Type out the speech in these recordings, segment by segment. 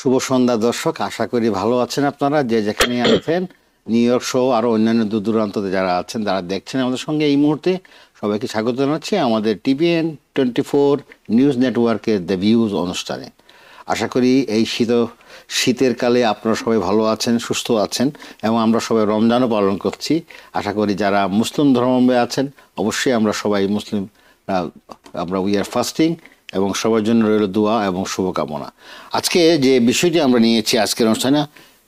শুভ সন্ধ্যা দর্শক, আশা করি ভালো আছেন আপনারা যে যেখানে আছেন। নিউ ইয়র্ক সহ আরো অন্যান্য দূর দূরান্তে যারা আছেন, যারা দেখছেন আমাদের সঙ্গে এই মুহূর্তে, সবাইকে স্বাগত জানাচ্ছি আমাদের TVN24 নিউজ নেটওয়ার্কের দ্য ভিউজ অনুষ্ঠানে। আশা করি এই শীতের কালে আপনারা সবাই ভালো আছেন, সুস্থ আছেন, এবং আমরা সবাই রমজানও পালন করছি। আশা করি যারা মুসলিম ধর্মাবলম্বী আছেন, অবশ্যই আমরা সবাই মুসলিম, আমরা উই আর ফাস্টিং, এবং সবার জন্য রইল দোয়া এবং শুভকামনা। আজকে যে বিষয়টি আমরা নিয়েছি আজকের অনুষ্ঠানে,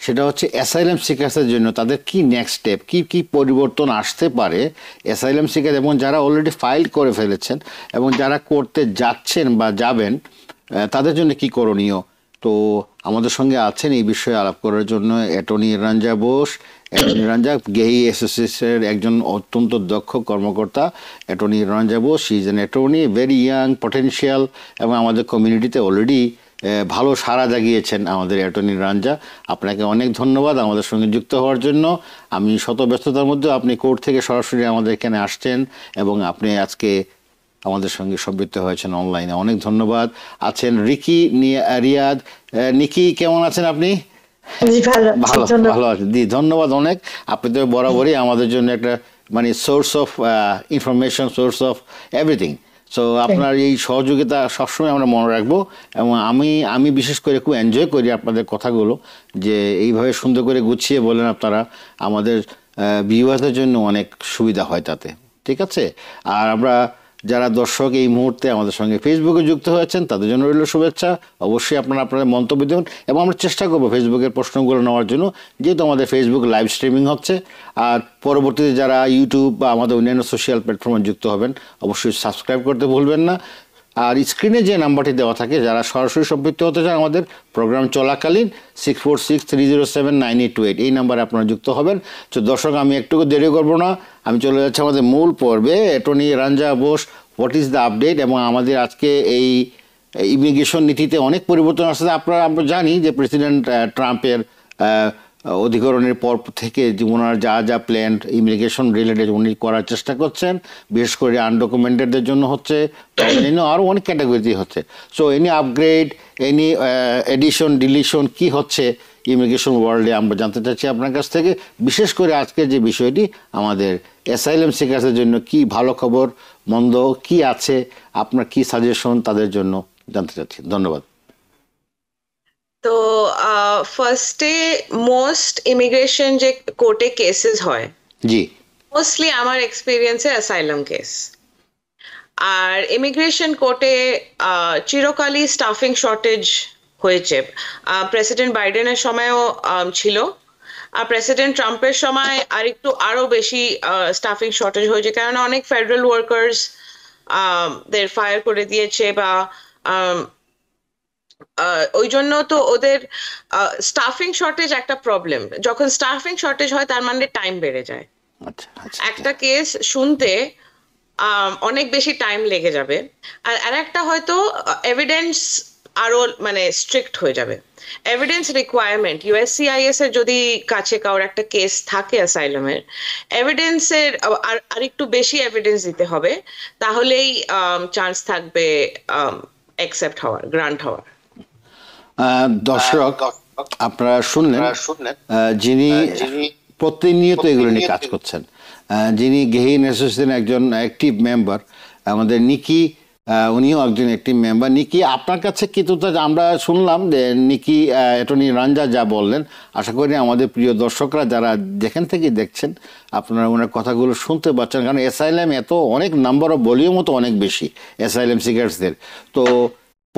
সেটা হচ্ছে অ্যাসাইলাম সিকার্সের জন্য তাদের কি নেক্সট স্টেপ, কি কি পরিবর্তন আসতে পারে অ্যাসাইলাম সিকার, এবং যারা অলরেডি ফাইল করে ফেলেছেন এবং যারা করতে যাচ্ছেন বা যাবেন, তাদের জন্য কি করণীয়। তো আমাদের সঙ্গে আছেন এই বিষয়ে আলাপ করার জন্য অ্যাটর্নি রাঞ্জা বোস। অ্যাটর্নি রাঞ্জা গেহি অ্যাসোসিয়েশনের একজন অত্যন্ত দক্ষ কর্মকর্তা। Attorney Ranja Bose is an attorney, very young, potential, এবং আমাদের কমিউনিটিতে অলরেডি ভালো সাড়া জাগিয়েছেন আমাদের অ্যাটর্নি রাঞ্জা। আপনাকে অনেক ধন্যবাদ আমাদের সঙ্গে যুক্ত হওয়ার জন্য। আমি শত ব্যস্ততার মধ্যে আপনি কোর্ট থেকে সরাসরি আমাদের এখানে আসছেন এবং আপনি আজকে আমাদের সঙ্গে সম্পৃক্ত হয়েছেন অনলাইনে, অনেক ধন্যবাদ। আছেন রিকি রিয়াদ। নিকি, কেমন আছেন আপনি? ভালো ভালো আছেন, জি ধন্যবাদ অনেক। আপনি তো বরাবরই আমাদের জন্য একটা মানে source of information, source of everything. So আপনার এই সহযোগিতা সবসময় আমরা মনে রাখবো, এবং আমি বিশেষ করে খুব এনজয় করি আপনাদের কথাগুলো, যে এইভাবে সুন্দর করে গুছিয়ে বলেন আপনারা। আমাদের ভিউয়ারদের জন্য অনেক সুবিধা হয় তাতে, ঠিক আছে। আর আমরা যারা দর্শক এই মুহূর্তে আমাদের সঙ্গে ফেসবুকে যুক্ত হয়েছেন, তাদের জন্য রইল শুভেচ্ছা। অবশ্যই আপনারা আপনাদের মন্তব্য দেবেন, এবং আমরা চেষ্টা করবো ফেসবুকের প্রশ্নগুলো নেওয়ার জন্য, যেহেতু আমাদের ফেসবুক লাইভ স্ট্রিমিং হচ্ছে। আর পরবর্তীতে যারা ইউটিউব বা আমাদের অন্যান্য সোশ্যাল প্ল্যাটফর্মে যুক্ত হবেন, অবশ্যই সাবস্ক্রাইব করতে ভুলবেন না। আর স্ক্রিনে যে নাম্বারটি দেওয়া থাকে, যারা সরাসরি সম্পৃক্ত হতে চান আমাদের প্রোগ্রাম চলাকালীন, 6463079828, এই নাম্বারে আপনারা যুক্ত হবেন। তো দর্শক, আমি একটু দেরি করবো না, আমি চলে যাচ্ছি আমাদের মূল পর্বে। Attorney Ranja Bose, what is the update. এবং আমাদের আজকে এই ইমিগ্রেশন নীতিতে অনেক পরিবর্তন আসছে। আমরা জানি যে প্রেসিডেন্ট ট্রাম্পের অধিগ্রহণের পর থেকে যে ওনার যা যা প্ল্যান ইমিগ্রেশন রিলেটেড উনি করার চেষ্টা করছেন, বিশেষ করে আনডকুমেন্টেডদের জন্য হচ্ছে, আরও অনেক ক্যাটাগরিতে হচ্ছে। So any upgrade, any edition, deletion কি হচ্ছে ইমিগ্রেশন ওয়ার্ল্ডে, আমরা জানতে চাচ্ছি আপনার কাছ থেকে। বিশেষ করে আজকের যে বিষয়টি, আমাদের অ্যাসাইলাম সিকার্সের জন্য কি ভালো খবর, মন্দ কি আছে, আপনার কি সাজেশন তাদের জন্য জানতে চাচ্ছি। ধন্যবাদ। তো ফার্স্টে মোস্ট ইমিগ্রেশন যে কোর্টে কেসেস হয়, জি, মোস্টলি আমার এক্সপিরিয়েন্সে অ্যাসাইলাম কেস। আর ইমিগ্রেশন কোর্টে চিরকালই স্টাফিং শর্টেজ হয়েছে। প্রেসিডেন্ট বাইডেনের সময়ও ছিল, আর প্রেসিডেন্ট ট্রাম্পের সময় আরো বেশি স্টাফিং শর্টেজ হয়েছে, কারণ অনেক ফেডারেল ওয়ার্কার্স দের ফায়ার করে দিয়েছে, বা ওই জন্য তো ওদের স্টাফিং শর্টেজ একটা প্রবলেম। যখন স্টাফিং শর্টেজ হয়, তার মানে টাইম বেড়ে যায়। একটা কেস শুনতে অনেক বেশি টাইম লেগে যাবে। আর একটা হয়তো এভিডেন্স আরো মানে স্ট্রিক্ট হয়ে যাবে। এভিডেন্স রিকোয়ারমেন্ট, USCIS এর যদি কাছে কারোর একটা কেস থাকে অ্যাসাইলামের, এভিডেন্সের আর একটু বেশি এভিডেন্স দিতে হবে, তাহলেই চান্স থাকবে অ্যাকসেপ্ট হওয়ার, গ্রান্ট হওয়ার। দর্শক, আপনারা শুনলেন যিনি প্রতিনিয়ত এগুলো নিয়ে কাজ করছেন, যিনি গেহিন অ্যাসোসিয়েশনের একজন অ্যাক্টিভ মেম্বার, আমাদের নিকি, উনিও একজন অ্যাক্টিভ মেম্বার। নিকি, আপনার কাছে কিন্তু আমরা শুনলাম যে নিকি অ্যাটর্নি রাঞ্জা যা বললেন, আশা করি আমাদের প্রিয় দর্শকরা যারা যেখান থেকে দেখছেন, আপনারা ওনার কথাগুলো শুনতে পাচ্ছেন। কারণ অ্যাসাইলাম এত অনেক নাম্বার অফ ভলিউমও তো অনেক বেশি অ্যাসাইলাম সিকার্সদের। তো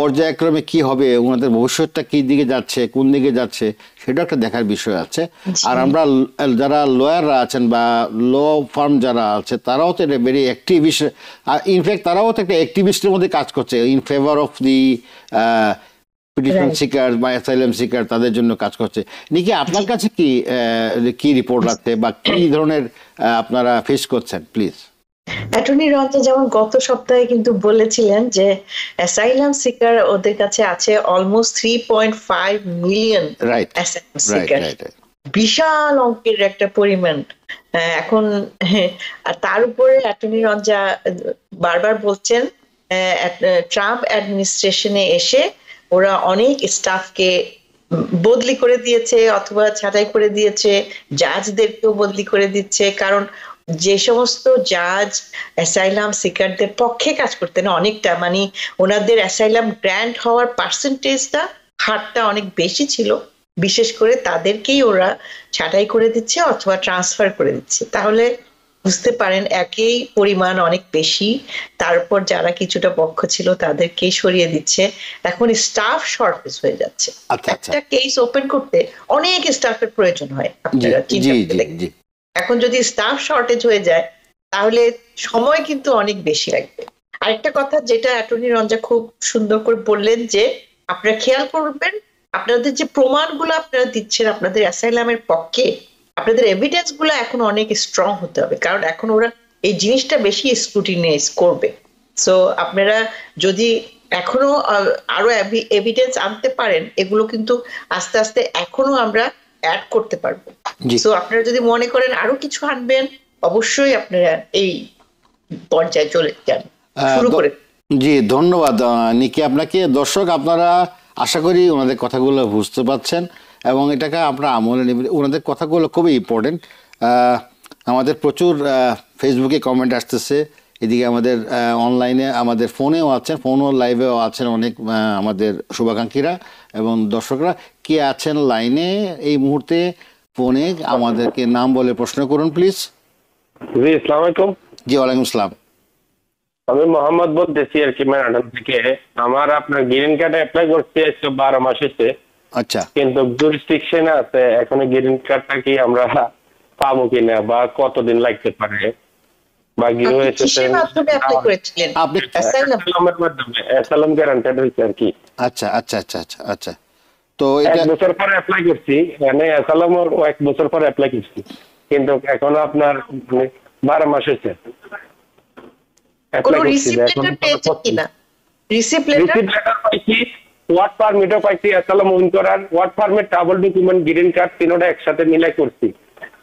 পর্যায়ক্রমে কি হবে, ওনাদের ভবিষ্যৎটা কি দিকে যাচ্ছে, কোন দিকে যাচ্ছে, সেটা একটা দেখার বিষয় আছে। আর আমরা যারা লয়াররা আছেন বা ল ফার্ম যারা আছে, তারাও তো এটা ভেরি অ্যাক্টিভিস্ট, ইনফ্যাক্ট তারাও তো একটা অ্যাক্টিভিস্টের মধ্যে কাজ করছে, in favour of the petition seeker বা অ্যাসাইলাম সিকার, তাদের জন্য কাজ করছে। নিকি, আপনার কাছে কি রিপোর্ট আছে বা কি ধরনের আপনারা ফেস করছেন, প্লিজ। অ্যাটর্নি রাঞ্জা যেমন গত সপ্তাহে কিন্তু বলেছিলেন যে অ্যাসাইলাম সিকার ওদের কাছে আছে অলমোস্ট 3.5 মিলিয়ন অ্যাসাইলাম সিকার, বিশাল অঙ্কের একটা পরিমাণ। এখন তার উপরে অ্যাটর্নি রাঞ্জা বারবার বলছেন ট্রাম্প অ্যাডমিনিস্ট্রেশনে এসে ওরা অনেক স্টাফকে বদলি করে দিয়েছে অথবা ছাঁটাই করে দিয়েছে, জাজদেরকেও বদলি করে দিচ্ছে। কারণ যে সমস্ত জাজ অ্যাসাইলাম সিকারদের পক্ষে কাজ করতেন অনেকটা, মানে ওনাদের অ্যাসাইলাম গ্র্যান্ট হওয়ার পার্সেন্টেজটা হারটা অনেক বেশি ছিল, বিশেষ করে তাদেরকেই ওরা ছাঁটাই করে দিচ্ছে অথবা ট্রান্সফার করে দিচ্ছে। তাহলে বুঝতে পারেন একই পরিমাণ অনেক বেশি, তারপর যারা কিছুটা পক্ষ ছিল তাদেরকেই সরিয়ে দিচ্ছে। এখন স্টাফ শর্টেজ হয়ে যাচ্ছে। একটা কেস ওপেন করতে অনেক স্টাফের প্রয়োজন হয়, আপনারা চিন্তা করে দেখবেন। এখন যদি স্টাফ শর্টেজ হয়ে যায় তাহলে সময় কিন্তু অনেক বেশি লাগবে। আরেকটা কথা যেটা অ্যাটর্নি রঞ্জা খুব সুন্দর করে বললেন, যে আপনারা খেয়াল করবেন আপনাদের যে প্রমাণগুলো আপনারা দিচ্ছেন আপনাদের অ্যাসাইলামের পক্ষে, আপনাদের এভিডেন্স গুলো এখন অনেক স্ট্রং হতে হবে, কারণ এখন ওরা এই জিনিসটা বেশি স্ক্রুটিনাইজ করবে। সো আপনারা যদি এখনো আরো এভিডেন্স আনতে পারেন, এগুলো কিন্তু আস্তে আস্তে এখনো আমরা অ্যাড করতে পারবো। সো আপনারা যদি মনে করেন আরো কিছু আনবেন, অবশ্যই আপনারা এই পর্যায়ে চলে যান, শুরু করে। জি, ধন্যবাদ নিকি আপনাকে। দর্শক, আপনারা আশা করি ওনাদের কথাগুলো বুঝতে পারছেন এবং এটাকে আপনারা আমলে নেবেন। ওনাদের কথাগুলো খুবই ইম্পর্টেন্ট। আমাদের প্রচুর ফেসবুকে কমেন্ট আসতেছে, এদিকে আমাদের অনলাইনে আমাদের ফোনেও আছেন, ফোনও লাইভেও আছেন অনেক আমাদের শুভাকাঙ্ক্ষীরা এবং দর্শকরা। কে আছেন লাইনে এই মুহূর্তে ফোনে? আমাদেরকে নাম বলে প্রশ্ন করুন প্লিজ। জি, আসসালামু আলাইকুম। জি, ওয়ালাইকুম আসসালাম। আমি মোহাম্মদ বলতেছি আর কি, ম্যাডাম থেকে। আমার আপনার গ্রিন কার্ডে অ্যাপ্লাই করতে 12 মাস হয়েছে। আচ্ছা, কিন্তু জুরিসডিকশনে আছে, এখন গ্রিন কার্ডটা কি আমরা পাবো কিনা বা কতদিন লাগতে পারে, বা কিসের মাধ্যমে অ্যাপ্লাই করেছিলেন? আপনি অ্যাসাইলামের মাধ্যমে, অ্যাসাইলাম গ্যারান্টেড হইছে আর কি। আচ্ছা আচ্ছা আচ্ছা আচ্ছা আচ্ছা। তো এটা 1 বছর পরে অ্যাপ্লাই করছি, মানে অ্যাসাইলামের 1 বছর পরে অ্যাপ্লাই করছি, কিন্তু এখনো আপনার 12 মাস হয়েছে। কোনো রিসিপ্ট লেটার পেয়েছেন কিনা? রিসিপ্ট লেটার পাইছি, ওয়ার্ক পারমিটও পাইছি, অ্যাসাইলাম উইন করার work permit, travel document, green card তিনটা একসাথে মিলাই করছি।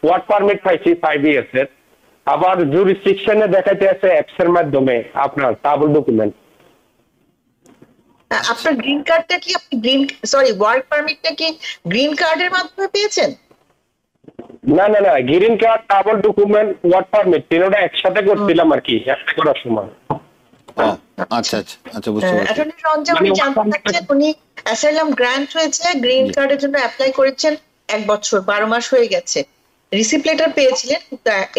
ওয়ার্ক পারমিট পাইছি 5 ইয়ার্স এর। আবার জুরিসডিকশনে দেখাতে আছে অ্যাপস এর মাধ্যমে আপনার ট্রাভেল ডকুমেন্ট। আপনার গ্রিন কার্ডটা কি আপনি ওয়ার্ক পারমিটটা কি গ্রিন কার্ডের মাধ্যমে পেয়েছেন? না না না, green card, travel document, work permit তিনটা একসাথে করছিলাম আর কি অ্যাপ্লাই করার সময়। আচ্ছা আচ্ছা আচ্ছা, বুঝতে পারছি। অ্যাটর্নি রঞ্জন, উনি জানতে চাচ্ছেন উনি অ্যাসাইলাম গ্র্যান্ট হয়েছে, গ্রিন কার্ডের জন্য অ্যাপ্লাই করেছেন 1 বছর 12 মাস হয়ে গেছে, রিসিপ্ট লেটার পেয়েছিলেন,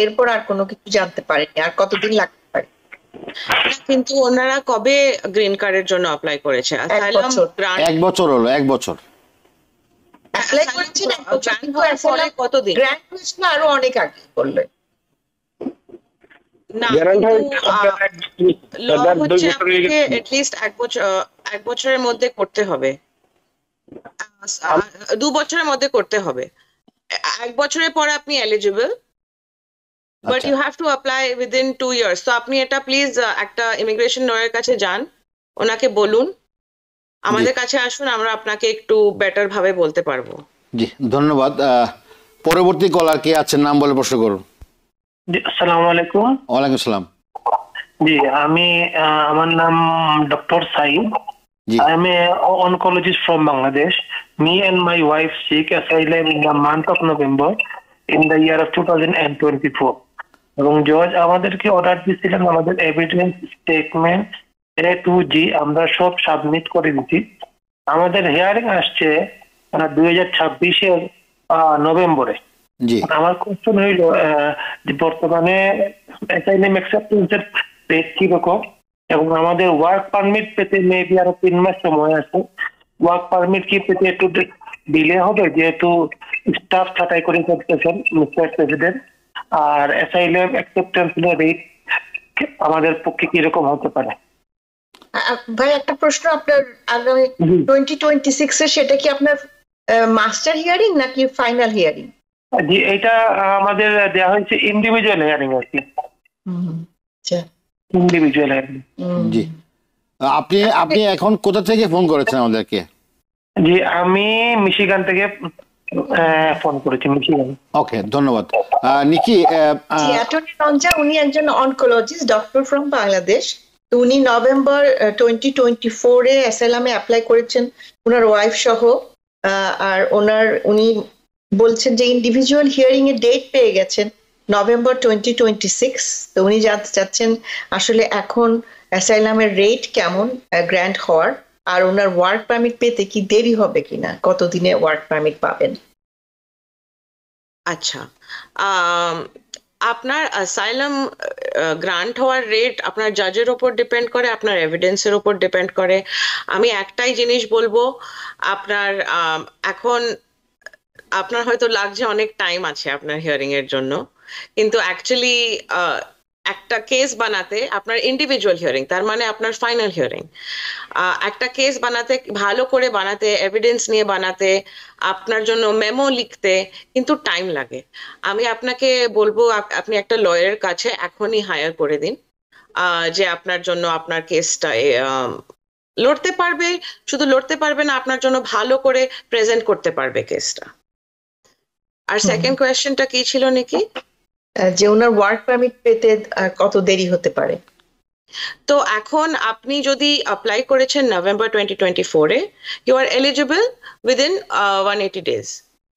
এরপর আর কোনো কিছু জানতে পারেনি, আর কতদিন লাগতে পারে? কিন্তু ওনারা কবে গ্রিন কার্ডের জন্য অ্যাপ্লাই করেছে? অ্যাসাইলাম গ্র্যান্ট 1 বছর হলো, 1 বছর অ্যাপ্লাই করেছেন। কতদিন গ্র্যান্ট হয়েছিল আরো অনেক আগে বললেন না, এক বছরের মধ্যে করতে হবে, 2 বছরের মধ্যে করতে হবে। 1 বছরের পরে আপনি eligible, but you have to apply within 2 years. তো আপনি এটা প্লিজ একটা ইমিগ্রেশন লয়ারের কাছে যান, ওনাকে বলুন আমাদের কাছে আসুন, আমরা আপনাকে একটু বেটার ভাবে বলতে পারবো। জি, ধন্যবাদ। পরবর্তী কলার কে আছেন, নাম বলে প্রশ্ন করুন। জি, আসসালামু আলাইকুম। ওয়ালাইকুম আসসালাম। জি, আমার নাম doctor Saeed. I am an oncologist from Bangladesh. Me and my wife seek asylum in the month of November in the year of 2024. এবং জজ আমাদেরকে অর্ডার দিয়েছিলেন আমাদের evidence statement A to G আমরা সব সাবমিট করে দিচ্ছি। আমাদের হিয়ারিং আসছে 2026 নভেম্বরে। আমার কোশ্চেন হইল যে বর্তমানে অ্যাসাইলাম অ্যাকসেপ্টেন্সের রেট কিরকম, এবং আমাদের ওয়ার্ক পারমিট পেতে মেবি আরো 3 মাস সময় আছে। ওয়ার্ক পারমিট কি পেতে একটু ডিলে হবে, যেহেতু স্টাফ ছাঁটাই করে করতেছেন মিস্টার প্রেসিডেন্ট, আর অ্যাসাইলাম অ্যাকসেপ্টেন্স রেট আমাদের পক্ষে কিরকম হতে পারে? ভাই একটা প্রশ্ন, আপনার আগামী 2026 এ সেটা কি আপনার মাস্টার হিয়ারিং নাকি ফাইনাল হিয়ারিং? জি, এটা আমাদের দেয়া হয়েছে ইন্ডিভিজুয়াল হিয়ারিং আর কি। আচ্ছা, ইন্ডিভিজুয়াল হিয়ারিং। জি, আপনি এখন কোথা থেকে ফোন করেছেন আমাদেরকে? জি, আমি মিশিগান থেকে ফোন করেছি, মিশিগান। ওকে, ধন্যবাদ। নিকি, অ্যাটর্নি রঞ্জা উনি একজন অনকোলজিস্ট ডক্টর ফ্রম বাংলাদেশ। তো উনি নভেম্বর 2024 এ অ্যাসাইলামে অ্যাপ্লাই করেছেন ওনার ওয়াইফ সহ। আর উনি বলছেন যে ইন্ডিভিজুয়াল হিয়ারিং এর ডেট পেয়ে গেছেন নভেম্বর 2026। তো উনি জানতে চাচ্ছেন আসলে এখন অ্যাসাইলামের রেট কেমন গ্র্যান্ট হওয়ার, আর ওনার ওয়ার্ক পারমিট পেতে কি দেরি হবে কিনা, কতদিনে ওয়ার্ক পারমিট পাবেন? আচ্ছা, আপনার অ্যাসাইলাম গ্রান্ট হওয়ার রেট আপনার জাজের ওপর ডিপেন্ড করে, আপনার এভিডেন্সের ওপর ডিপেন্ড করে। আমি একটাই জিনিস বলবো, আপনার এখন আপনার হয়তো লাগছে অনেক টাইম আছে আপনার হিয়ারিং এর জন্য, কিন্তু অ্যাকচুয়ালি একটা কেস বানাতে আপনার ইন্ডিভিজুয়াল হিয়ারিং, তার মানে আপনার ফাইনাল হিয়ারিং, একটা কেস বানাতে, ভালো করে বানাতে, এভিডেন্স নিয়ে বানাতে, আপনার জন্য মেমো লিখতে কিন্তু টাইম লাগে। আমি আপনাকে বলবো আপনি একটা লয়ারের কাছে এখনই হায়ার করে দিন, যে আপনার জন্য আপনার কেসটা লড়তে পারবে, শুধু লড়তে পারবে না, আপনার জন্য ভালো করে প্রেজেন্ট করতে পারবে কেসটা। আর সেকেন্ড কোয়েশ্চেনটা কি ছিল নাকি? যে ওনার ওয়ার্ক পারমিট পেতে কত দেরি হতে পারে? তো এখন আপনি যদি অ্যাপ্লাই করেছেন নভেম্বর 2024-এ, you are eligible within 180 days.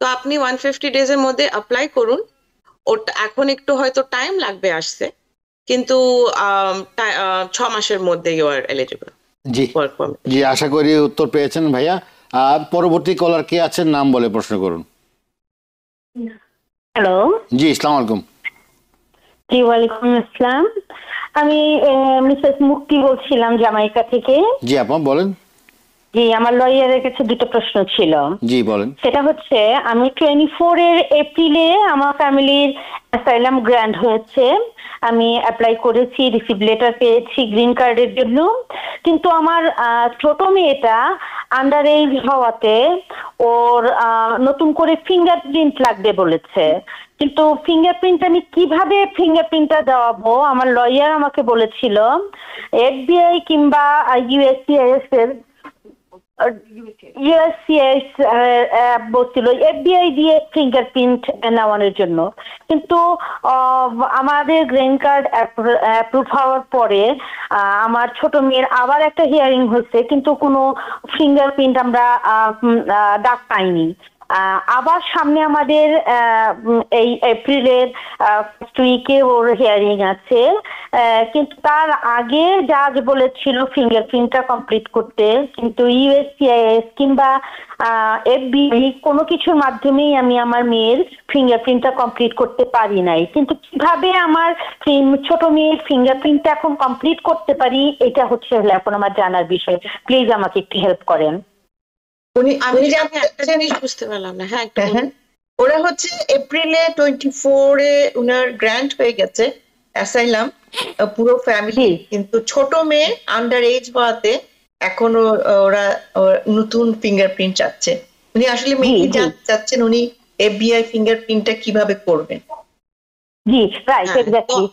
তো আপনি 150 ডেজের মধ্যে অ্যাপ্লাই করুন। ওটা এখন একটু হয়তো টাইম লাগবে আসতে, কিন্তু 6 মাসের মধ্যে ইউ আর এলিজিবল। জি জি, আশা করি উত্তর পেয়েছেন ভাইয়া। পরবর্তী কলার কে আছেন, নাম বলে প্রশ্ন করুন। হ্যালো, জি আসসালামু আলাইকুম। জি ওয়ালাইকুম আসসালাম। আমি মিসেস মুক্তি বলছিলাম জামাইকা থেকে। জি আপা বলেন। জি, আমার লয়ারের কাছে দুটো প্রশ্ন ছিল। জি বলেন। সেটা হচ্ছে, আমি 24 এপ্রিলে আমার ফ্যামিলির অ্যাসাইলাম গ্র্যান্ট হয়েছে, আমি অ্যাপ্লাই করেছি, রিসিভ লেটার পেয়েছি গ্রিন কার্ডের জন্য, কিন্তু আমার ছোট মেয়েটা আন্ডার এজ হওয়াতে ওর নতুন করে ফিঙ্গারপ্রিন্ট লাগবে বলেছে। কিন্তু ফিঙ্গারপ্রিন্ট আমি কিভাবে ফিঙ্গারপ্রিন্টটা দেওয়াবো? আমার লয়ার আমাকে বলেছিল এফবিআই কিংবা ইউএসসিআইএস এর বলছিল এফবিআই দিয়ে ফিঙ্গারপ্রিন্ট নেওয়ানোর জন্য। কিন্তু আমাদের গ্রিন কার্ড অ্যাপ্রুভ হওয়ার পরে আমার ছোট মেয়ের আবার একটা হিয়ারিং হয়েছে, কিন্তু কোনো ফিঙ্গারপ্রিন্ট আমরা ডাক পাইনি। আবার সামনে আমাদের এই এপ্রিলের ফার্স্ট উইকে ওর হিয়ারিং আছে, কিন্তু তার আগে জাজ বলেছিল ফিঙ্গারপ্রিন্টটা কমপ্লিট করতে, কিন্তু ইউএসসিআইএস কিংবা এফবিআই কোনো কিছুর মাধ্যমেই আমি আমার মেয়ের ফিঙ্গারপ্রিন্টটা কমপ্লিট করতে পারি নাই। কিন্তু কিভাবে আমার ছোট মেয়ের ফিঙ্গারপ্রিন্টটা এখন কমপ্লিট করতে পারি, এটা হচ্ছে এখন আমার জানার বিষয়। প্লিজ আমাকে একটু হেল্প করেন। বুঝতে পারলাম না। হ্যাঁ, ওরা হচ্ছে এপ্রিলে 24-এ উনার গ্র্যান্ট হয়ে গেছে অ্যাসাইলাম পুরো ফ্যামিলি, কিন্তু ছোট মেয়ে আন্ডার এজ হওয়াতে এখনো ওরা নতুন ফিঙ্গারপ্রিন্ট চাচ্ছে। উনি আসলে মেয়ে জানতে চাচ্ছেন উনি এফবিআই ফিঙ্গারপ্রিন্টটা কিভাবে করবেন। জি রাইট, এক্স্যাক্টলি,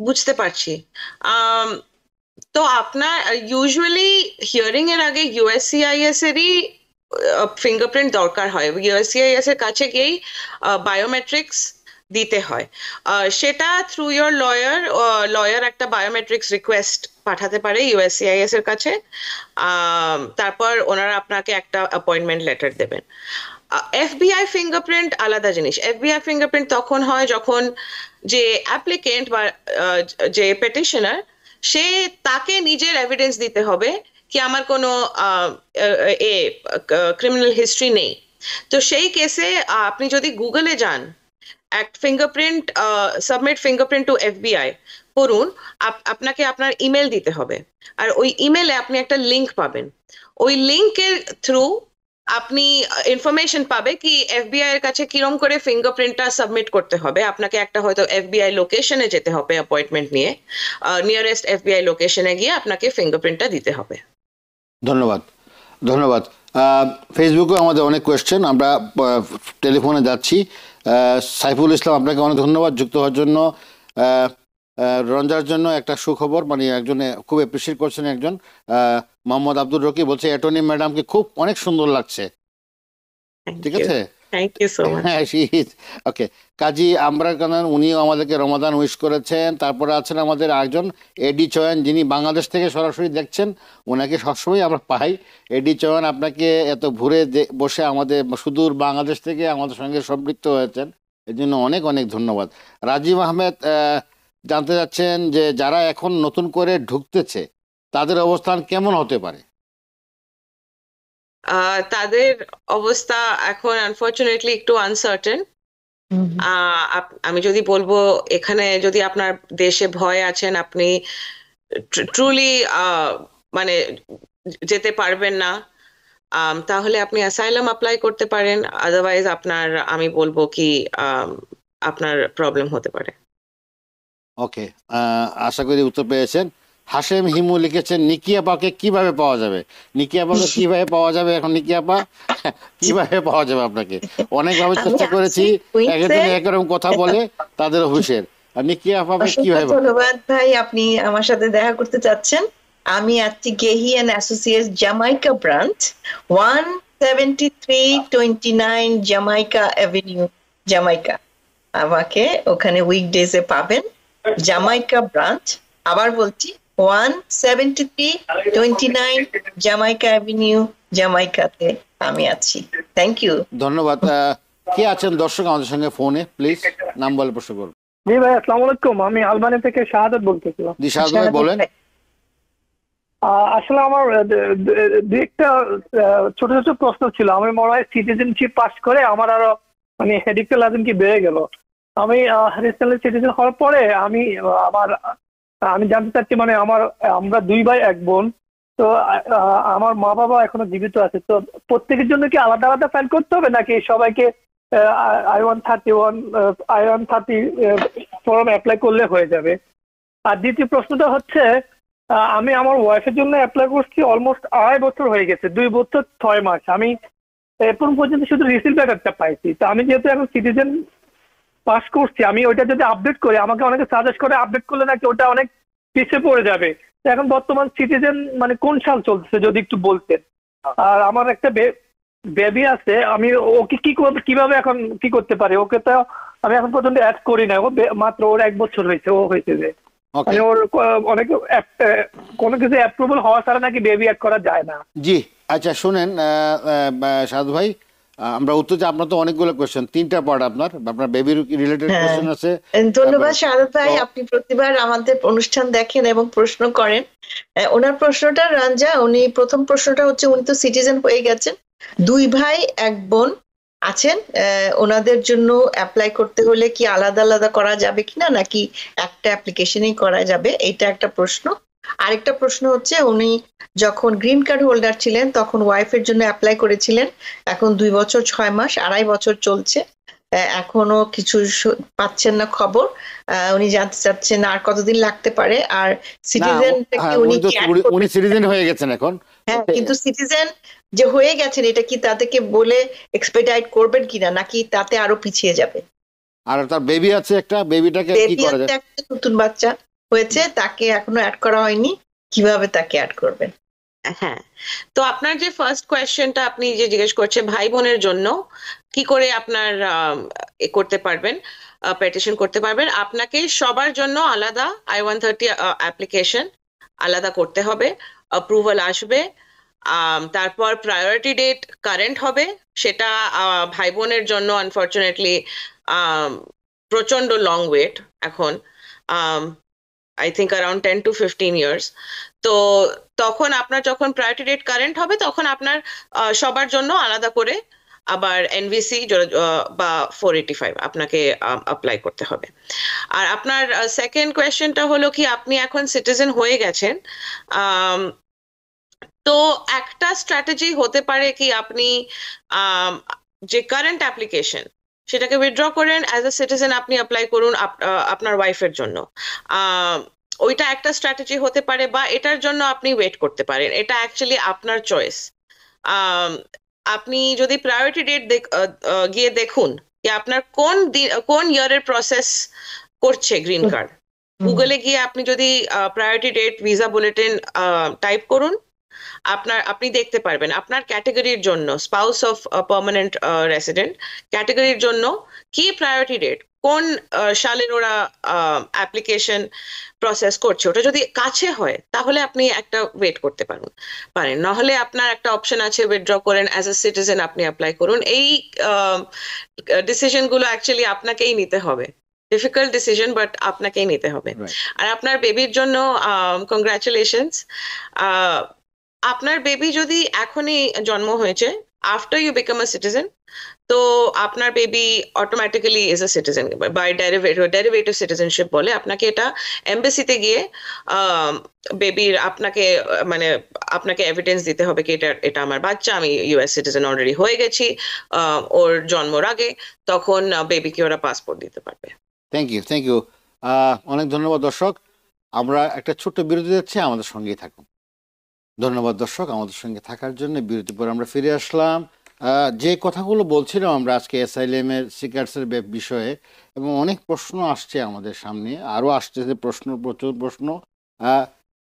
বুঝতে পারছি। তো আপনার ইউজুয়ালি হিয়ারিং এর আগে ইউএসসিআইএস এরই ফিঙ্গারপ্রিন্ট দরকার হয়। ইউএসসিআইএস এর কাছে গিয়েই বায়োমেট্রিক্স দিতে হয়। সেটা থ্রু ইয়োর লয়ার একটা বায়োমেট্রিক্স রিকোয়েস্ট পাঠাতে পারে ইউএসসিআইএস এর কাছে, তারপর ওনারা আপনাকে একটা অ্যাপয়েন্টমেন্ট লেটার দেবেন। এফবিআই ফিঙ্গারপ্রিন্ট আলাদা জিনিস। এফবিআই ফিঙ্গারপ্রিন্ট তখন হয় যখন যে অ্যাপ্লিকেন্ট বা যে পেটিশনার, সে তাকে নিজের এভিডেন্স দিতে হবে কি আমার কোনো ক্রিমিনাল হিস্ট্রি নেই। তো সেই কেসে আপনি যদি গুগলে যান, fingerprint submit fingerprint to FBI করুন, আপনাকে আপনার ইমেল দিতে হবে, আর ওই ইমেলে আপনি একটা লিঙ্ক পাবেন। ওই লিঙ্কের থ্রু আপনি ইনফরমেশন পাবে কি এফবিআই এর কাছে কিরম করে ফিঙ্গারপ্রিন্টটা সাবমিট করতে হবে। আপনাকে একটা হয়তো এফবিআই লোকেশনে যেতে হবে অ্যাপয়েন্টমেন্ট নিয়ে, নিয়ারেস্ট এফবিআই লোকেশনে গিয়ে আপনাকে ফিঙ্গারপ্রিন্টটা দিতে হবে। ধন্যবাদ ধন্যবাদ। ফেসবুকে আমাদের অনেক কোয়েশ্চেন, আমরা টেলিফোনে যাচ্ছি। সাইফুল ইসলাম, আপনাকে অনেক ধন্যবাদ যুক্ত হওয়ার জন্য। রঞ্জার জন্য একটা সুখবর, মানে একজন খুব অ্যাপ্রিসিয়েট করছেন, একজন মোহাম্মদ আব্দুর রকি বলছে অ্যাটর্নি ম্যাডামকে খুব অনেক সুন্দর লাগছে। ঠিক আছে। Thank you so much. হ্যাঁ, ওকে। কাজী আমরার কানান উনিও আমাদেরকে রমাদান উইশ করেছেন। তারপরে আছেন আমাদের একজন এডি চয়ন, যিনি বাংলাদেশ থেকে সরাসরি দেখছেন, ওনাকে সবসময় আমরা পাই। এডি চয়ন, আপনাকে এত ঘুরে বসে আমাদের সুদূর বাংলাদেশ থেকে আমাদের সঙ্গে সম্পৃক্ত হয়েছেন, এর জন্য অনেক অনেক ধন্যবাদ। রাজীব আহমেদ জানতে চাচ্ছেন যে যারা এখন নতুন করে ঢুকতেছে তাদের অবস্থান কেমন হতে পারে? তাদের অবস্থা এখন আনফরচুনেটলি একটু আনসার্টেন। আমি যদি বলবো, এখানে যদি আপনার দেশে ভয় আছেন, আপনি ট্রুলি মানে যেতে পারবেন না, তাহলে আপনি অ্যাসাইলাম অ্যাপ্লাই করতে পারেন। আদারওয়াইজ আমি বলবো কি আপনার প্রবলেম হতে পারে। ওকে, আশা করি উত্তর পেয়েছেন। হাশেম হিমু লিখেছেন নিকি আপাকে কিভাবে পাওয়া যাবে? নিকি আপাকে কিভাবে পাওয়া যাবে? এখন নিকি আপা কিভাবে পাওয়া যাবে আপনাকে? অনেকভাবে চেষ্টা করেছি, একজন একরকম কথা বলে তাদের অফিসের। আর নিকি আপাকে কিভাবে? ধন্যবাদ ভাই, আপনি আমার সাথে দেখা করতে চাচ্ছেন। আমি আছি Gehi and associates Jamaica branch, 17329 Jamaica avenue, Jamaica. আমাকে ওখানে উইকডেজে পাবেন, জামাইকা ব্রাঞ্চ। আবার বলছি, 17329 জামাইকা অ্যাভিনিউ, জামাইকাতে আমি আছি। থ্যাংক ইউ, ধন্যবাদ। কে আছেন দর্শক আমাদের সঙ্গে ফোনে? প্লিজ নাম বলে প্রশ্ন করুন। জি ভাই, আসসালামু আলাইকুম। আমি আলবানি থেকে শাহাদাত বলতেছিলাম। জি শাহাদাত ভাই বলেন। আসলে আমার দুই একটা ছোট ছোট প্রশ্ন ছিল। আমি মনে হয় সিটিজেনশিপ পাস করে আমার আরো মানে হেডিকটা লাজেন কি বেড়ে গেল। আমি রিসেন্টলি সিটিজেন হওয়ার পরে আমি জানতে চাচ্ছি, মানে আমরা দুই ভাই এক বোন, তো আমার মা বাবা এখনো জীবিত আছে, তো প্রত্যেকের জন্য কি আলাদা আলাদা ফাইল করতে হবে, নাকি সবাইকে I-130 ফর্ম অ্যাপ্লাই করলে হয়ে যাবে? আর দ্বিতীয় প্রশ্নটা হচ্ছে, আমি আমার ওয়াইফের জন্য অ্যাপ্লাই করছি অলমোস্ট 2.5 বছর হয়ে গেছে, 2 বছর 6 মাস। আমি এখন পর্যন্ত শুধু রিসিভ লেটারটা পাইছি। তো আমি যেহেতু এখন সিটিজেন পাস করছি, আমি ওইটা যদি আপডেট করি, আমাকে অনেকে সাজেস্ট করে আপডেট করলে নাকি ওটা অনেক পিছিয়ে পড়ে যাবে। তো এখন বর্তমান সিটিজেন মানে কোন সাল চলছে যদি একটু বলতেন। আর আমার একটা বেবি আছে, আমি ওকে কিভাবে এখন কি করতে পারি? ওকে তো আমি এখন পর্যন্ত অ্যাড করি না, ও মাত্র ওর 1 বছর হয়েছে। ও হয়েছে যে মানে ওর অনেক কোনো কিছু অ্যাপ্রুভাল হওয়া ছাড়া নাকি বেবি অ্যাড করা যায় না। জি আচ্ছা, শুনেন সাধু ভাই, আমরা উত্তর, আপনার তো অনেকগুলো কোয়েশ্চেন, 3টা পার্ট আপনার বেবির রিলেটেড কোয়েশ্চেন আছে। ধন্যবাদ শাহাদাত ভাই, আপনি প্রতিবার আমাদের অনুষ্ঠান দেখেন এবং প্রশ্ন করেন। ওনার প্রশ্নটা রাঞ্জা, উনি প্রথম প্রশ্নটা হচ্ছে, উনি তো সিটিজেন হয়ে গেছেন, 2 ভাই 1 বোন আছেন, ওনাদের জন্য অ্যাপ্লাই করতে হলে কি আলাদা আলাদা করা যাবে কিনা, নাকি একটা অ্যাপ্লিকেশনই করা যাবে? এটা একটা প্রশ্ন। আরেকটা প্রশ্ন হচ্ছে, উনি যখন গ্রিন কার্ড হোল্ডার ছিলেন তখন ওয়াইফের জন্য অ্যাপ্লাই করেছিলেন, এখন 2 বছর 6 মাস, 2.5 বছর চলছে, এখনো কিছু পাচ্ছেন না খবর। উনি জানতে চাচ্ছেন আর কতদিন লাগতে পারে। আর সিটিজেন উনি সিটিজেন হয়ে গেছেন এখন। হ্যাঁ, কিন্তু সিটিজেন যে হয়ে গেছেন, এটা কি তাদেরকে বলে এক্সপেডিট করবেন কিনা, নাকি তাতে আরো পিছিয়ে যাবে? আর তার বেবি আছে একটা, বেবিটাকে কি করা যায়? একটা নতুন বাচ্চা হয়েছে, তাকে এখনো অ্যাড করা হয়নি, কিভাবে তাকে অ্যাড করবেন? হ্যাঁ, তো আপনার যে ফার্স্ট কোয়েশ্চেনটা আপনি যে জিজ্ঞেস করছেন ভাই বোনের জন্য কি করে আপনার করতে পারবেন, পেটিশন করতে পারবেন, আপনাকে সবার জন্য আলাদা I-130 অ্যাপ্লিকেশন আলাদা করতে হবে, অ্যাপ্রুভাল আসবে, তারপর প্রায়োরিটি ডেট কারেন্ট হবে। সেটা ভাই বোনের জন্য আনফরচুনেটলি প্রচন্ড লং ওয়েট এখন, I think around 10 to 15 years. তো তখন আপনার যখন প্রায়োরিটি ডেট কারেন্ট হবে, তখন আপনার সবার জন্য আলাদা করে আবার NVC বা 485 আপনাকে অ্যাপ্লাই করতে হবে। আর আপনার সেকেন্ড কোয়েশ্চেনটা হলো কি, আপনি এখন সিটিজেন হয়ে গেছেন, তো একটা স্ট্র্যাটেজি হতে পারে কি, আপনি যে কারেন্ট অ্যাপ্লিকেশন সেটাকে উইথড্র করেন, অ্যাজ এ সিটিজেন আপনি অ্যাপ্লাই করুন আপনার ওয়াইফের জন্য। ওইটা একটা স্ট্র্যাটেজি হতে পারে, বা এটার জন্য আপনি ওয়েট করতে পারেন। এটা অ্যাকচুয়ালি আপনার চয়েস। আপনি যদি প্রায়োরিটি ডেট গিয়ে দেখুন যে আপনার কোন ইয়ারের প্রসেস করছে গ্রিন কার্ড, গুগলে গিয়ে আপনি যদি priority date visa bulletin type করুন, আপনি দেখতে পারবেন আপনার ক্যাটাগরির জন্য, স্পাউস অফ পার্মানেন্ট রেসিডেন্ট ক্যাটাগরির জন্য কি প্রায়োরিটি ডেট, কোন সালের ওরা অ্যাপ্লিকেশন প্রসেস করছে, ওটা যদি কাছে হয় তাহলে আপনি একটা ওয়েট করতে পারেন। নাহলে আপনার একটা অপশন আছে উইথড্র করেন, অ্যাজ এ সিটিজেন আপনি অ্যাপ্লাই করুন। এই ডিসিশন গুলো অ্যাকচুয়ালি আপনাকেই নিতে হবে, ডিফিকাল্ট ডিসিশন, বাট আপনাকেই নিতে হবে। আর আপনার বেবির জন্য কংগ্রাচুলেশনস। আপনার বেবি যদি এখনই জন্ম হয়েছে, after you become a citizen, তো আপনার baby automatically is a citizen by derivative citizenship বলে। আপনাকে এটা এমবাসিতে গিয়ে বেবির আপনাকে এভিডেন্স দিতে হবে কি এটা আমার বাচ্চা, আমি ইউএস সিটিজেন অলরেডি হয়ে গেছি ওর জন্মর আগে, তখন বেবিকে ওরা পাসপোর্ট দিতে পারবে। থ্যাংক ইউ অনেক ধন্যবাদ দর্শক। আমরা একটা ছোট্ট বিরতি যাচ্ছি, আমাদের সঙ্গেই থাকুন। ধন্যবাদ দর্শক আমাদের সঙ্গে থাকার জন্য। বিরতি পর আমরা ফিরে আসলাম। যে কথাগুলো বলছিলাম আমরা আজকে অ্যাসাইলামের সিকার্সের বিষয়ে, এবং অনেক প্রশ্ন আসছে আমাদের সামনে, আরও আসতেছে প্রচুর প্রশ্ন।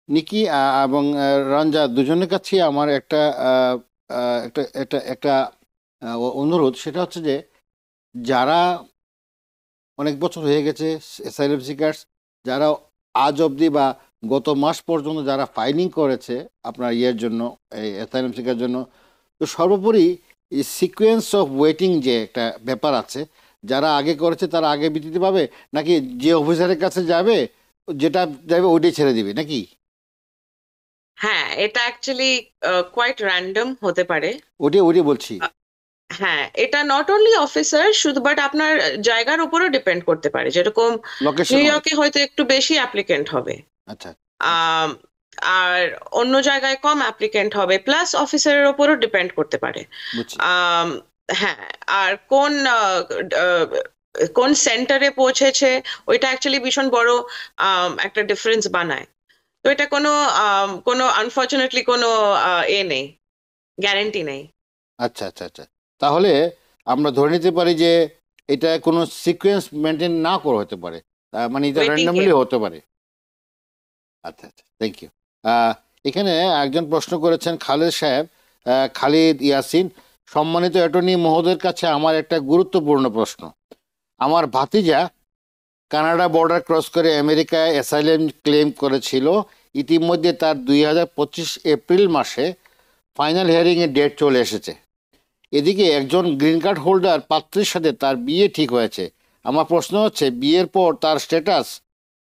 নিকি এবং রঞ্জা দুজনের কাছেই আমার একটা অনুরোধ, সেটা হচ্ছে যে যারা অনেক বছর হয়ে গেছে অ্যাসাইলাম সিকার্স, যারা আজ অবধি বা গত মাস পর্যন্ত যারা ফাইলিং করেছে আপনার জন্য, এই অ্যাসাইলাম সিকার জন্য, তো সর্বোপরি এই সিকোয়েন্স অফ ওয়েটিং যে একটা ব্যাপার আছে, যারা আগে করেছে তারা আগে দিতে পাবে, নাকি যে অফিসারের কাছে যাবে যেটা যাবে ওইটাই ছেড়ে দিবে নাকি? হ্যাঁ, এটা অ্যাকচুয়ালি কোয়াইট র্যান্ডম হতে পারে। ওটাই বলছি। হ্যাঁ, এটা নট অনলি অফিসার শুধু, বাট আপনার জায়গার উপরও ডিপেন্ড করতে পারে। যেরকম নিউ ইয়র্কে হয়তো একটু বেশি অ্যাপ্লিকেন্ট হবে, আচ্ছা, আর অন্য জায়গায় কম অ্যাপ্লিকেন্ট হবে, প্লাস অফিসারের উপরও ডিপেন্ড করতে পারে। হ্যাঁ, আর কোন সেন্টারে পৌঁছেছে ওইটা অ্যাকচুয়ালি ভীষণ বড় একটা ডিফারেন্স বানায়। তো এটা কোনো আনফর্চুনেটলি কোনো নেই, গ্যারান্টি নেই। আচ্ছা, তাহলে আমরা ধরে নিতে পারি যে এটা কোনো সিকোয়েন্স মেনটেন না করে হতে পারে, মানে এটা র্যান্ডমলি হতে পারে। আচ্ছা, থ্যাংক ইউ। এখানে একজন প্রশ্ন করেছেন খালেদ সাহেব, খালিদ ইয়াসিন। সম্মানিত অ্যাটর্নি মহোদয়ের কাছে আমার একটা গুরুত্বপূর্ণ প্রশ্ন। আমার ভাতিজা কানাডা বর্ডার ক্রস করে আমেরিকায় অ্যাসাইলাম ক্লেম করেছিল। ইতিমধ্যে তার 2025 এপ্রিল মাসে ফাইনাল হিয়ারিংয়ের ডেট চলে এসেছে। এদিকে একজন গ্রিন কার্ড হোল্ডার পাত্রীর সাথে তার বিয়ে ঠিক হয়েছে। আমার প্রশ্ন হচ্ছে, বিয়ের পর তার স্ট্যাটাস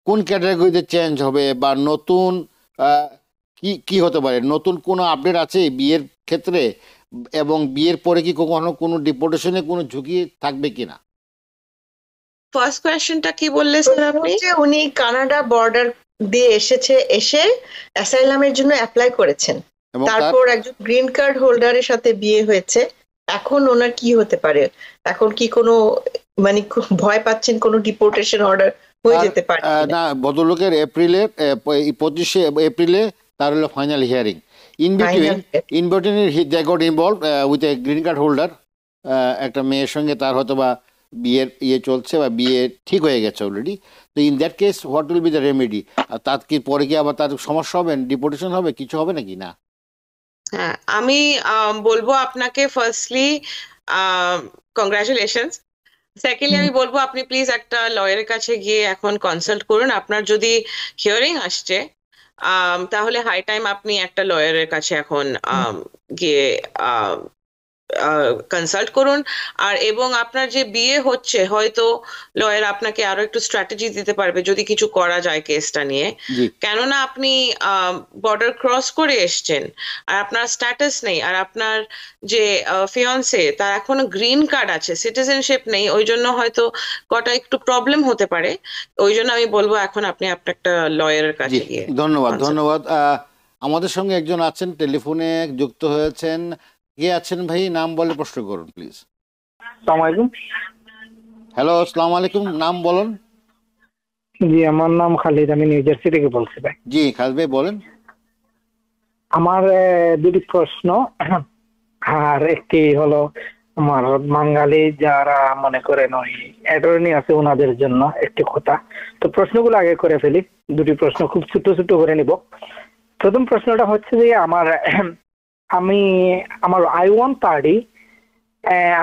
কোন ক্যাটাগরিতে চেঞ্জ হবে, বা নতুন কি হতে পারে? নতুন কোনো আপডেট আছে বিয়ের ক্ষেত্রে, এবং বিয়ের পরে কি কখনো কোনো ডিপোর্টেশনে কোনো ঝুঁকি থাকবে কিনা? ফার্স্ট কোয়েশ্চেনটা কি বললে স্যার আপনি? উনি কানাডা বর্ডার দিয়ে এসে অ্যাসাইলামের জন্য অ্যাপ্লাই করেছেন, তারপর একজন গ্রিন কার্ড হোল্ডারের সাথে বিয়ে হয়েছে। এখন ওনার কি হতে পারে? এখন কি কোনো মানে ভয় পাচ্ছেন কোনো ডিপোর্টেশন অর্ডার হয়ে যেতে পারে? না, ভদ্রলোকের 25 এপ্রিলে তার হলো final hearing. In between they got involve with a green card holder, একটা মেয়ের সঙ্গে তার হয়তো বা বিয়ের চলছে বা বিয়ে ঠিক হয়ে গেছে অলরেডি। তো in that case what will be the remedy? তার কি পরে কি আবার তার সমস্যা হবে, ডিপোর্টেশন হবে, কিছু হবে নাকি না? হ্যাঁ, আমি বলবো আপনাকে ফার্স্টলি কংগ্রাচুলেশনস। সেকেন্ডলি আমি বলবো আপনি প্লিজ একটা লয়ারের কাছে গিয়ে এখন কনসাল্ট করুন। আপনার যদি হিয়ারিং আসছে তাহলে হাই টাইম আপনি একটা লয়ারের কাছে এখন গিয়ে কনসাল্ট করুন। আর এবং আপনার যে বিয়ে হচ্ছে, হয়তো লয়ার আপনাকে আরো একটু স্ট্র্যাটেজি দিতে পারবে যদি কিছু করা যায় কেসটা নিয়ে। কেননা আপনি বর্ডার ক্রস করে এসছেন আর আপনার স্ট্যাটাস নেই, আর আপনার যে ফিয়ান্সে তার এখনো গ্রিন কার্ড আছে, সিটিজেনশিপ নেই, ওই জন্য হয়তো কটা একটু প্রবলেম হতে পারে। ওই জন্য আমি বলবো এখন আপনি একটা লয়ারের কাছে গিয়ে। ধন্যবাদ। আমাদের সঙ্গে একজন আছেন, টেলিফোনে যুক্ত হয়েছেন। কে আছেন ভাই? নাম বলে প্রশ্ন করুন প্লিজ। হ্যালো, আসসালামু আলাইকুম। নাম বলুন। জি, আমার নাম খালিদ, আমি নিউ জার্সি থেকে বলছি ভাই। জি খালিদ ভাই বলেন। আমার দুটি প্রশ্ন, আর একটি হলো আমার বাঙালি যারা মনে করেন ওই অ্যাটর্নি আছে ওনাদের জন্য একটি কথা। তো প্রশ্নগুলো আগে করে ফেলি, দুটি প্রশ্ন খুব ছোট ছোট করে নিব। প্রথম প্রশ্নটা হচ্ছে যে আমি আমার I-130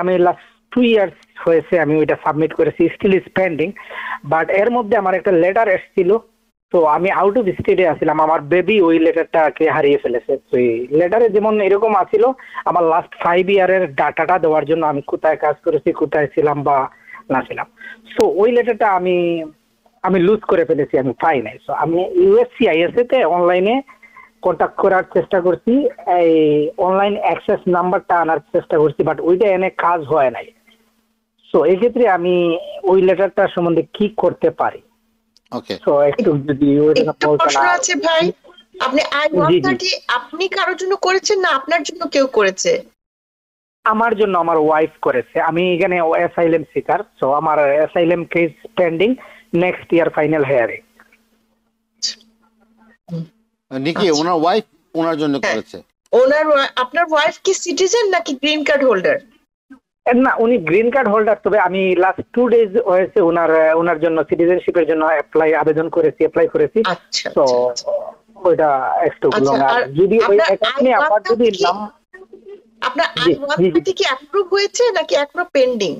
আমি লাস্ট 2 ইয়ার্স হয়েছে আমি ওইটা সাবমিট করেছি, স্টিল ইজ পেন্ডিং। বাট এর মধ্যে আমার একটা লেটার এসেছিল, তো আমি আউট অফ স্টেটে আছিলাম, আমার বেবি ওই লেটারটাকে হারিয়ে ফেলেছে। তো এই লেটারে যেমন এরকম আছিল আমার লাস্ট 5 ইয়ারের ডাটাটা দেওয়ার জন্য, আমি কোথায় কাজ করেছি, কোথায় ছিলাম বা না ছিলাম। সো ওই লেটারটা আমি লুজ করে ফেলেছি, আমি পাই নাই। সো আমি USCIS তে অনলাইনে কন্ট্যাক্ট করার চেষ্টা করছি, এই অনলাইন অ্যাক্সেস নাম্বারটা আনার চেষ্টা করছি, বাট ওইটা এনে কাজ হয় নাই। সো এক্ষেত্রে আমি ওই লেটারটা সম্বন্ধে কি করতে পারি? ওকে, সো একটু যদি একটু প্রশ্ন আছে ভাই, আপনি I-130 আপনি কারোর জন্য করেছেন না আপনার জন্য কেউ করেছে? আমার জন্য আমার ওয়াইফ করেছে। আমি এখানে অ্যাসাইলাম সিকার, সো আমার asylum case pending, next year final hearing. নিকি ওনার ওয়াইফ ওনার জন্য করেছে? আপনার ওয়াইফ কি সিটিজেন নাকি গ্রিন কার্ড হোল্ডার? না, উনি গ্রিন কার্ড হোল্ডার, তবে আমি লাস্ট 2 ডেজ হয়েছে ওনার জন্য সিটিজেনশিপের জন্য অ্যাপ্লাই করেছি। আচ্ছা, তো ওইটা একটু যদি ওই এখানে আবার যদি নাম আপনার I-130 কি অ্যাপ্রুভ হয়েছে নাকি এখনো পেন্ডিং?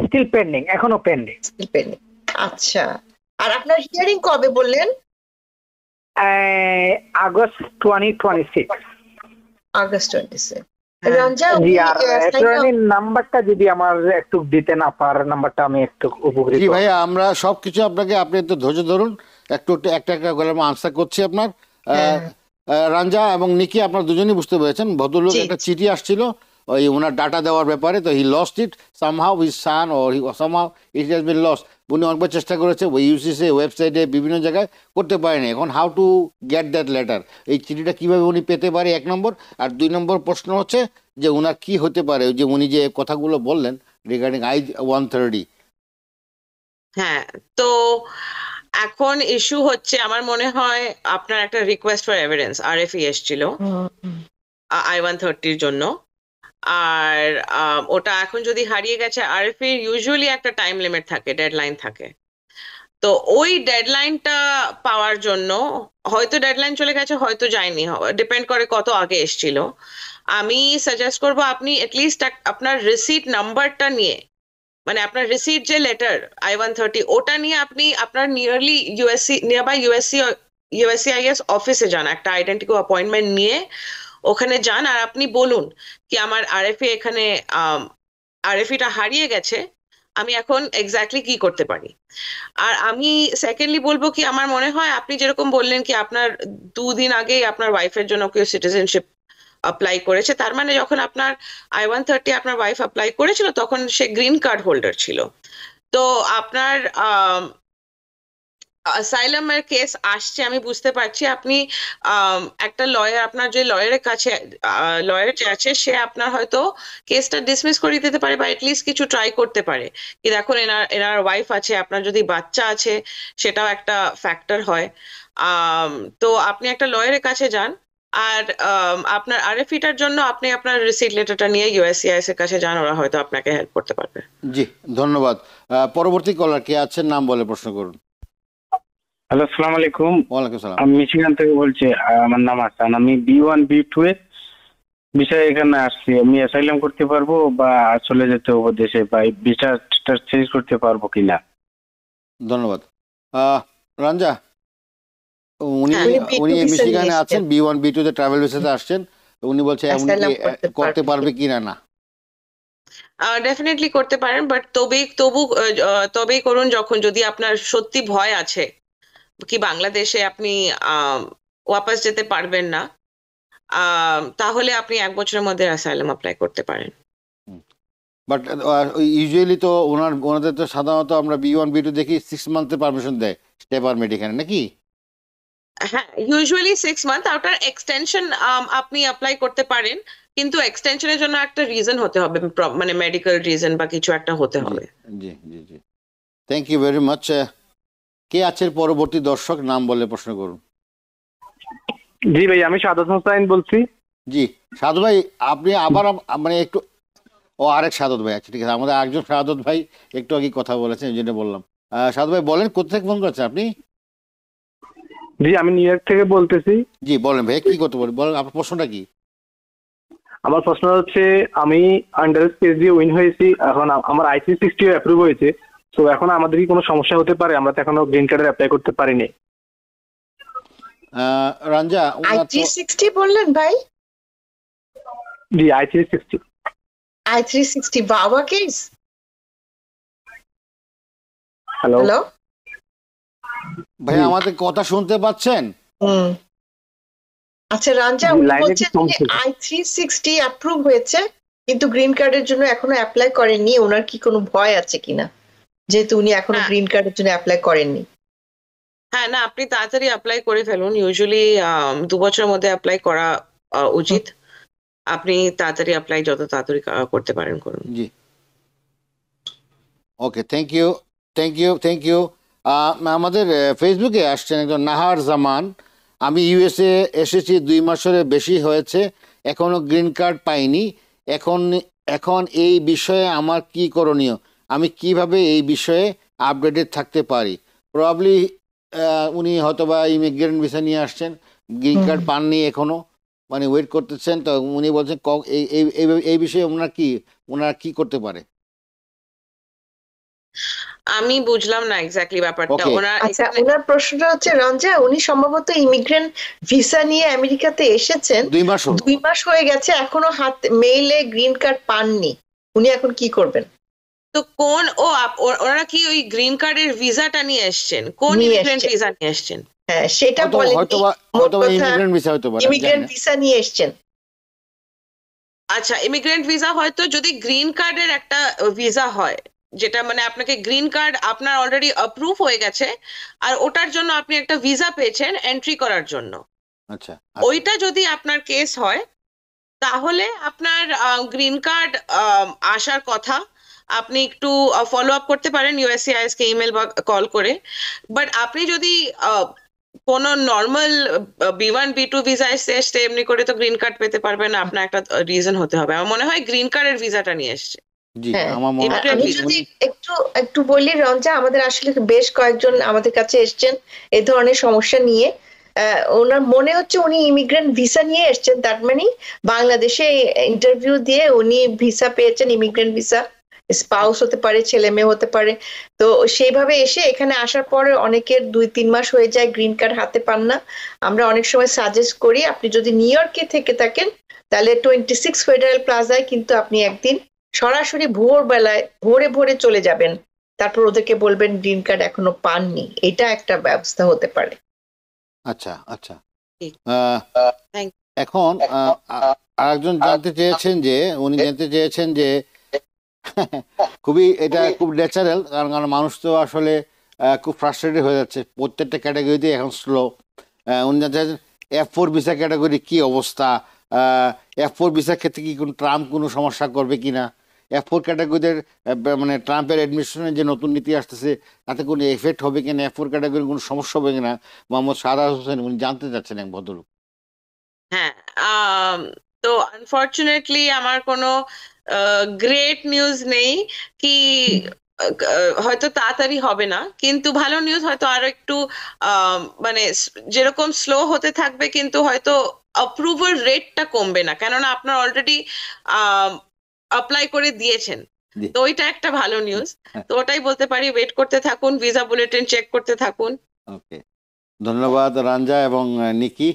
স্টিল পেন্ডিং, এখনো পেন্ডিং। আচ্ছা, আর আপনার হিয়ারিং কবে বললেন? আগস্ট 2026। আগস্ট 26। নাম্বারটা যদি আমার একটু দিতেন, আপনার নাম্বারটা আমি একটু উপকৃত। জি ভাইয়া, আমরা সবকিছু আপনাকে, আপনি একটু ধৈর্য ধরুন, একটু একটা একটা করে আনসার করছি আপনার। রাঞ্জা এবং নিকি, আপনার দুজনই বুঝতে পেরেছেন, ভদ্রলোক একটা চিঠি আসছিল ওই ওনার ডাটা দেওয়ার ব্যাপারে, তো he lost it somehow, his son or somehow it has been lost. উনি অনেকবার চেষ্টা করেছে ওই ইউসিসি ওয়েবসাইটে বিভিন্ন জায়গায়, করতে পারেনি। এখন how to get that letter, এই চিঠিটা কিভাবে উনি পেতে পারে, 1 নম্বর। আর 2 নম্বর প্রশ্ন হচ্ছে যে ওনার কি হতে পারে, যে উনি যে কথাগুলো বললেন রিগার্ডিং I-130। হ্যাঁ, তো এখন ইস্যু হচ্ছে, আমার মনে হয় আপনার একটা রিকোয়েস্ট ফর এভিডেন্স RFE এসেছিল I-130 জন্য, আর ওটা এখন যদি হারিয়ে গেছে, RFE ইউজুয়ালি একটা টাইম লিমিট থাকে, ডেডলাইন থাকে। তো ওই ডেডলাইনটা পাওয়ার জন্য, হয়তো ডেডলাইন চলে গেছে, হয়তো যায়নি, ডিপেন্ড করে কত আগে এসেছিল। আমি সাজেস্ট করবো আপনি এটলিস্ট আপনার রিসিট নাম্বারটা নিয়ে, মানে আপনার রিসিট যে লেটার I-130, ওটা নিয়ে আপনি আপনার নিয়ারবাই USCIS অফিসে যান, একটা আইডেন্টিটি অ্যাপয়েন্টমেন্ট নিয়ে ওখানে যান, আর আপনি বলুন কি আমার RFEটা হারিয়ে গেছে, আমি এখন এক্স্যাক্টলি কি করতে পারি। আর আমি সেকেন্ডলি বলবো কি, আমার মনে হয় আপনি যেরকম বললেন কি আপনার 2 দিন আগেই আপনার ওয়াইফের জন্য কেউ সিটিজেনশিপ অ্যাপ্লাই করেছে, তার মানে যখন আপনার I-130 আপনার ওয়াইফ অ্যাপ্লাই করেছিল তখন সে গ্রিন কার্ড হোল্ডার ছিল। তো আপনার অ্যাসাইলামের কেস আসছে, আমি বুঝতে পারছি। আপনি একটা লয়ার, আপনার যে লয়ারের কাছে লয়ার যে আছে, সে আপনার হয়তো কেসটা ডিসমিস করে দিতে পারে, বা এটলিস্ট কিছু ট্রাই করতে পারে কি দেখুন এনার ওয়াইফ আছে, আপনার যদি বাচ্চা আছে সেটাও একটা ফ্যাক্টর হয়। তো আপনি একটা লয়ারের কাছে যান, আর আপনার RFEটার জন্য আপনি আপনার রিসিট লেটারটা নিয়ে USCIS এর কাছে যান, ওরা হয়তো আপনাকে হেল্প করতে পারবে। জি, ধন্যবাদ। পরবর্তী কলার কে আছেন, নাম বলে প্রশ্ন করুন। হ্যালো, আসসালামু আলাইকুম। ওয়ালাইকুম সালাম। আমি মিশিগান থেকে বলছি, আমার নাম হাসান। আমি B1 B2 এর বিষয়ে এখানে আসছি। আমি অ্যাসাইলাম করতে পারবো বা চলে যেতে হবে দেশে, বা ভিসাটা চেঞ্জ করতে পারবো কিনা? ধন্যবাদ। রাঞ্জা, উনি মিশিগানে আছেন, B1 B2 তে ট্রাভেল ভিসাতে আসছেন, উনি বলছে উনি করতে পারবে কিনা। না, ডেফিনেটলি করতে পারেন, বাট তবেই করুন যখন, যদি আপনার সত্যি ভয় আছে কি বাংলাদেশে আপনি ওয়াপাস যেতে পারবেন না, তাহলে আপনি 1 বছরের মধ্যে অ্যাসাইলাম অ্যাপ্লাই করতে পারেন। বাট ইউজুয়ালি তো ওনাদের তো সাধারণত আমরা B1 B2 দেখি 6 মান্থের পারমিশন দেয়, স্টে পারমিট এখানে, নাকি? হ্যাঁ, ইউজুয়ালি 6 মান্থ। ওটার এক্সটেনশন আপনি অ্যাপ্লাই করতে পারেন, কিন্তু এক্সটেনশনের জন্য একটা রিজন হতে হবে, মানে মেডিকেল রিজন বা কিছু একটা হতে হবে। জি জি জি, থ্যাংক ইউ ভেরি মাচ। কে আছে পরবর্তী দর্শক, নাম বলে প্রশ্ন করুন। জি ভাই, আমি সাদত হোসাইন বলছি। জি সাদত ভাই, আপনি আবার মানে একটু, আরেক সাদত ভাই, আচ্ছা ঠিক আছে, আমাদের আরেকজন সাদত ভাই একটু আগে কথা বলেছেন, এই জন্য বললাম। সাদত ভাই বলেন, কোথা থেকে ফোন করেছেন আপনি? জি, আমি নিউ ইয়র্ক থেকে বলতেছি। জি বলেন ভাই, কি করতে পারি বলেন, আপনার প্রশ্নটা কি? আমার প্রশ্ন হচ্ছে, আমি আন্ডার পিএইচডি উইন হয়েছি, এখন আমার I-360 অ্যাপ্রুভ হয়েছে, তো এখন আমাদের কি কোনো সমস্যা হতে পারে? আমরা তো এখনো গ্রিন কার্ডের অ্যাপ্লাই করতে পারিনি। রাঞ্জা, I-360 বললেন ভাই? জি, I-360। I-360 বাবা কেস। হ্যালো হ্যালো ভাই, আমাদের কথা শুনতে পাচ্ছেন? আচ্ছা রাঞ্জা, উনি বলছেন যে I-360 অ্যাপ্রুভ হয়েছে কিন্তু গ্রিন কার্ডের জন্য এখনো অ্যাপ্লাই করেননি, ওনার কি কোনো ভয় আছে কিনা, যেহেতু উনি এখনো গ্রিন কার্ডের জন্য অ্যাপ্লাই করেননি? হ্যাঁ, না, আপনি তাড়াতাড়ি অ্যাপ্লাই করে ফেলুন। ইউজুয়ালি 2 বছরের মধ্যে অ্যাপ্লাই করা উচিত। আপনি তাড়াতাড়ি অ্যাপ্লাই যত তাড়াতাড়ি করতে পারেন করুন। জি, okay, thank you thank you thank you. আমাদের ফেসবুকে আসছেন একজন নাহার জামান। আমি ইউএসএ এসেছি 2 মাসের বেশি হয়েছে, এখনো গ্রিন কার্ড পাইনি। এখন এই বিষয়ে আমার কি করণীয়? আমি কিভাবে এই বিষয়ে আপডেটেড থাকতে পারি? প্রবাবলি উনি হয়তোবা ইমিগ্রেন্ট ভিসা নিয়ে আসছেন, গ্রিন কার্ড পাননি এখনো, মানে ওয়েট করতেছেন। তো উনি বলছেন এই বিষয়ে ওনারা কি করতে পারে? আমি বুঝলাম না এক্স্যাক্টলি ব্যাপারটা। আচ্ছা, ওনার প্রশ্নটা হচ্ছে রঞ্জা, উনি সম্ভবত ইমিগ্রেন্ট ভিসা নিয়ে আমেরিকাতে এসেছেন, 2 মাস হয়ে গেছে, এখনো মেইলে গ্রিন কার্ড পাননি, উনি এখন কি করবেন? তো ওনারা কি ওই গ্রিন কার্ডের ভিসাটা নিয়ে এসেছেন? কোন ইমিগ্রেন্ট ভিসা নিয়ে এসেছেন? হ্যাঁ, সেটা বলেন। ইমিগ্রেন্ট ভিসা নিয়ে এসেছেন। আচ্ছা, ইমিগ্রেন্ট ভিসা হয়তো যদি গ্রিন কার্ডের একটা ভিসা হয়, যেটা মানে আপনাকে গ্রিন কার্ড আপনার অলরেডি অ্যাপ্রুভ হয়ে গেছে, আর ওটার জন্য আপনি একটা ভিসা পেয়েছেন এন্ট্রি করার জন্য। আচ্ছা, ওইটা যদি আপনার কেস হয়, তাহলে আপনার গ্রিন কার্ড আসার কথা। আপনি একটু ফলো আপ করতে পারেন USCIS কে ইমেল বা কল করে। বাট আপনি যদি কোনো নর্মাল B1 B2 ভিসা এসছে, এমনি করে তো গ্রিন কার্ড পেতে পারবেন না, আপনার একটা রিজন হতে হবে। আমার মনে হয় গ্রিন কার্ডের ভিসাটা নিয়ে এসছে। আমি যদি একটু বলি রঞ্জা, আমাদের আসলে বেশ কয়েকজন আমাদের কাছে এসছেন এই ধরনের সমস্যা নিয়ে। ওনার মনে হচ্ছে উনি ইমিগ্রেন্ট ভিসা নিয়ে এসছেন, তার মানে বাংলাদেশে ইন্টারভিউ দিয়ে উনি ভিসা পেয়েছেন, ইমিগ্রেন্ট ভিসা, স্পাউস হতে পারে, ছেলে মেয়ে হতে পারে। তো সেইভাবে এসে এখানে আসার পরে অনেকের 2-3 মাস হয়ে যায়, গ্রিন কার্ড হাতে পান না। আমরা অনেক সময় সাজেস্ট করি, আপনি যদি নিউ ইয়র্কে থেকে থাকেন তাহলে 26 ফেডারেল প্লাজায় কিন্তু আপনি একদিন সরাসরি ভোরে চলে যাবেন, তারপর ওদেরকে বলবেন গ্রিন কার্ড এখনো পাননি। এটা একটা ব্যবস্থা হতে পারে। আচ্ছা আচ্ছা, এখন আরেকজন জানতে চেয়েছেন যে এটা খুব ন্যাচারাল, কারণ মানুষ তো আসলে খুব ফ্রাস্ট্রেটেড হয়ে যাচ্ছে, প্রত্যেকটা ক্যাটাগরিতে এখন স্লো। উনি জানতে চাইছেন F4 ভিসা ক্যাটাগরি কি অবস্থা, F4 ভিসার ক্ষেত্রে কি ট্রাম্প কোনো সমস্যা করবে কিনা, F4 ক্যাটাগরিদের মানে ট্রাম্পের অ্যাডমিনিস্ট্রেশনের যে নতুন নীতি আসতেছে তাতে কোনো এফেক্ট হবে কিনা, F4 ক্যাটাগরির কোনো সমস্যা হবে কিনা, মোহাম্মদ সাদাত হোসেন উনি জানতে চাচ্ছেন এক ভদ্রলোক। হ্যাঁ, তো আনফরচুনেটলি আমার কোনো গ্রেট নিউজ নেই কি হয়তো তাড়াতাড়ি হবে না, কিন্তু ভালো নিউজ হয়তো আরো একটু মানে যেরকম স্লো হতে থাকবে, কিন্তু হয়তো অ্যাপ্রুভাল রেটটা কমবে না, কেননা আপনার অলরেডি অ্যাপ্লাই করে দিয়েছেন। তো ওইটা একটা ভালো নিউজ। তো ওটাই বলতে পারি, ওয়েট করতে থাকুন, ভিসা বুলেটিন চেক করতে থাকুন। ওকে, ধন্যবাদ রাঞ্জা এবং নিকি।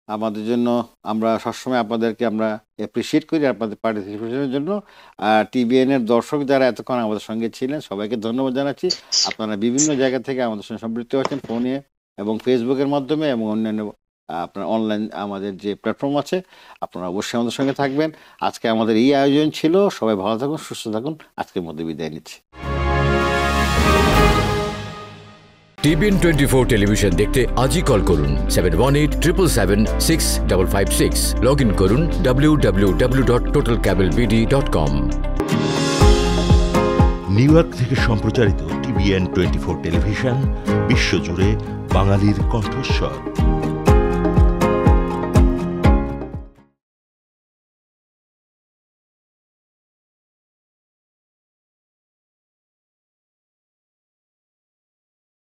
আমাদের জন্য আমরা সবসময় আপনাদেরকে আমরা অ্যাপ্রিসিয়েট করি আপনাদের পার্টিসিপেশনের জন্য। TBN এর দর্শক যারা এতক্ষণ আমাদের সঙ্গে ছিলেন সবাইকে ধন্যবাদ জানাচ্ছি। আপনারা বিভিন্ন জায়গা থেকে আমাদের সঙ্গে সম্পৃক্ত হচ্ছেন, ফোনে এবং ফেসবুকের মাধ্যমে এবং অন্যান্য আপনার অনলাইন আমাদের যে প্ল্যাটফর্ম আছে, আপনারা অবশ্যই আমাদের সঙ্গে থাকবেন। আজকে আমাদের এই আয়োজন ছিল। সবাই ভালো থাকুন, সুস্থ থাকুন। আজকের মধ্যে বিদায় নিচ্ছি। TBN 24 টেলিভিশন দেখতে আজই কল করুন 7187776556। লগ ইন করুন www.totalcablebd.com। নিউ ইয়র্ক থেকে সম্প্রচারিত TBN 24 টেলিভিশন বিশ্বজুড়ে বাঙালির কণ্ঠস্বর।